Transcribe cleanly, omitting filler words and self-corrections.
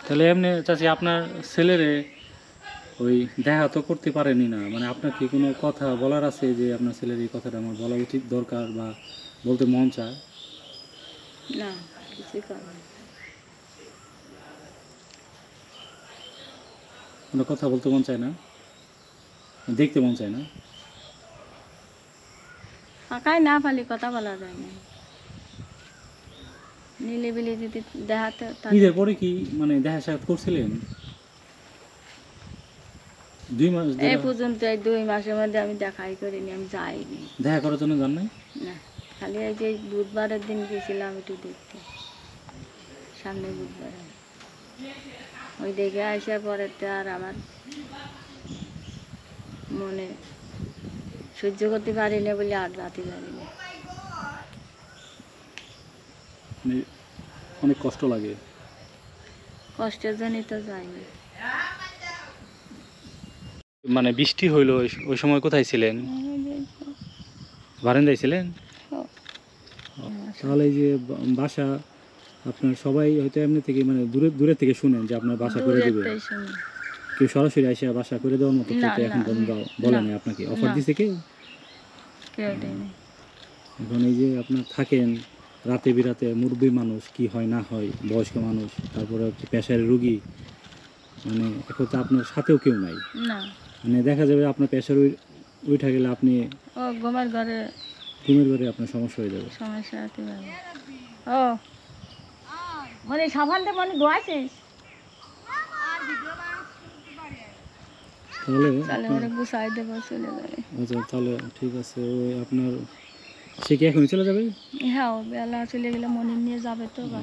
তাহলে এমনি চাচি আপনার ছেলেরে ওই দেখা তো করতে পারেনি না, মানে আপনার কি কোনো কথা বলার আছে যে আপনার ছেলের এই কথাটা আমার বলা উচিত দরকার বা বলতে মন চায়? না, কিছুই করে না। কোনো কথা বলতে মন চায় না, দেখতে মন চায় না? ফাঁকায় না পালি কথা বলা যায় না। নিলিবিলি যদি দেখাতে ঈদের পরে কি মানে দেখা সাক্ষাৎ করছিলেন? 2 মাস এই ধরে পর্যন্ত এই 2 মাসের মধ্যে আমি দেখাই করিনি, আমি যাইনি। দেখা করার জন্য যান নাই? না, খালি এই যে বুধবারের দিন গেছিলাম একটু দেখতে, সামনে বুধবারে। ওই দেখে আসার পরেতে আর আমার মনে সহ্য করতে পারি না বলে আর রাতে পারি না। মানে অনেক কষ্ট লাগে। কষ্টের জন্যই তো যাইনি। মানে বৃষ্টি হইলো ওই সময় কোথায় ছিলেন? বারান্দায় ছিলেন? তাহলে এই যে বাসা আপনার সবাই হয়তো এমনি থেকে মানে দূরে থেকে শুনেন যে আপনার বাসা করে দেবে, দূরেরটাই শুনি। কেউ সরাসরি এসে বাসা করে দেওয়ার মতো কেউ না, তো এখন না, পর্যন্ত বলে না, নাই আপনাকে? অফার না। দিছে কেউ? কেউ দেয়নি। এখন এই যে আপনার থাকেন রাতে বিরাতে, মুরব্বী মানুষ, কি হয় না হয়, বয়স্ক মানুষ, তারপরে হচ্ছে প্রেশারের রুগী, মানে এখন তো আপনার সাথেও কেউ নাই। না, মানে দেখা যাবে আপনার প্রেশার উঠা গেলে আপনি ও ঘুমের ঘরে ঘুমের ঘরে আপনার সমস্যা হয়ে যাবে। সমস্যা হতে পারে। ও মানে সাবানটা মানে ধোয়াইছিস? তাহলে তাহলে আপনার ওরা গুছাই দেবো, চলে যাবে। আচ্ছা তাহলে ঠিক আছে, ওই আপনার সে কি এখনই চলে যাবে? হ্যাঁ, ও বেলা চলে গেলে মনে নিয়ে যাবে তো বা।